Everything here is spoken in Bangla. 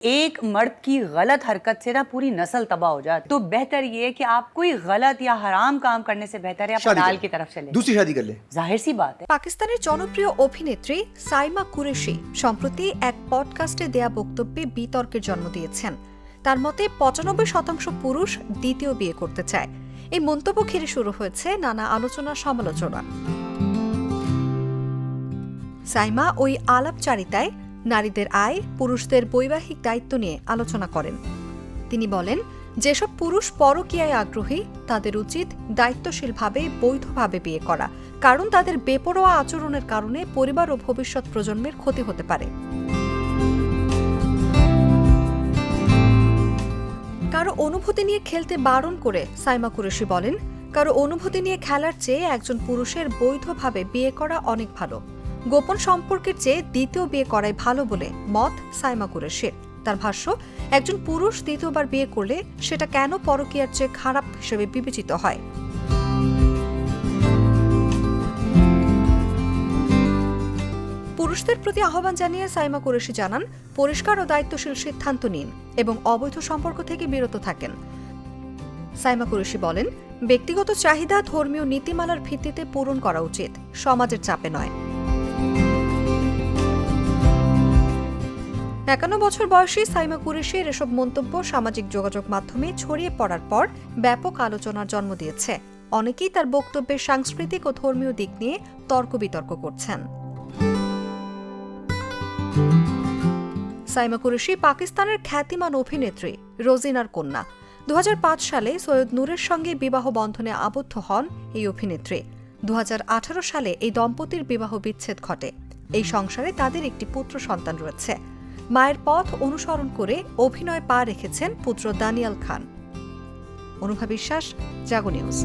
एक मर्द की गलत हरकत से ना पूरी नस्ल तबाह हो जाती, तो बेहतर ये है कि आप कोई गलत या हराम काम करने से बेहतर है आप हलाल की तरफ चले, दूसरी शादी कर ले। जाहिर सी बात है। পাকিস্তানের জনপ্রিয় অভিনেত্রী সাইমা কুরেশি সম্প্রতি এক পডকাস্টে দেয়া বক্তব্যে বিতর্কের জন্ম দিয়েছেন। তার মতে ৯৫% পুরুষ দ্বিতীয় বিয়ে করতে চায়। এই মন্তব্য ঘিরে শুরু হয়েছে নানা আলোচনা সমালোচনা। সাইমা ওই আলাপচারিতায় নারীদের আয়, পুরুষদের বৈবাহিক দায়িত্ব নিয়ে আলোচনা করেন। তিনি বলেন, যেসব পুরুষ পরকীয়ায় আগ্রহী তাদের উচিত দায়িত্বশীলভাবে বৈধভাবে বিয়ে করা, কারণ তাদের বেপরোয়া আচরণের কারণে পরিবার ও ভবিষ্যৎ প্রজন্মের ক্ষতি হতে পারে। কারো অনুভূতি নিয়ে খেলতে বারণ করে সাইমা কুরেশি বলেন, কারো অনুভূতি নিয়ে খেলার চেয়ে একজন পুরুষের বৈধভাবে বিয়ে করা অনেক ভালো। গোপন সম্পর্কের চেয়ে দ্বিতীয় বিয়ে করাই ভালো বলে মত সাইমা কুরেশির। তার ভাষ্য, একজন পুরুষ দ্বিতীয়বার বিয়ে করলে সেটা কেন পরকীয়ার চেয়ে খারাপ হিসেবে বিবেচিত হয়। পুরুষদের প্রতি আহ্বান জানিয়ে সাইমা কুরেশি জানান, পরিষ্কার ও দায়িত্বশীল সিদ্ধান্ত নিন এবং অবৈধ সম্পর্ক থেকে বিরত থাকেন। সাইমা কুরেশি বলেন, ব্যক্তিগত চাহিদা ধর্মীয় নীতিমালার ভিত্তিতে পূরণ করা উচিত, সমাজের চাপে নয়। ৫১ বছর বয়সী সাইমা কুরেশির এসব মন্তব্য সামাজিক যোগাযোগ মাধ্যমে ছড়িয়ে পড়ার পর ব্যাপক আলোচনার জন্ম দিয়েছে। অনেকেই তার বক্তব্যের সাংস্কৃতিক ও ধর্মীয় দিক নিয়ে তর্ক বিতর্ক করছেন। সাইমা কুরেশি পাকিস্তানের খ্যাতিমান অভিনেত্রী রোজিনার কন্যা। ২০০৫ সালে সৈয়দ নূরের সঙ্গে বিবাহ বন্ধনে আবদ্ধ হন এই অভিনেত্রী। ২০১৮ সালে এই দম্পতির বিবাহ বিচ্ছেদ ঘটে। এই সংসারে তাদের একটি পুত্র সন্তান রয়েছে। মায়ের পথ অনুসরণ করে অভিনয়ে পা রেখেছেন পুত্র দানিয়াল খান। অনুভা বিশ্বাস, জাগো নিউজ।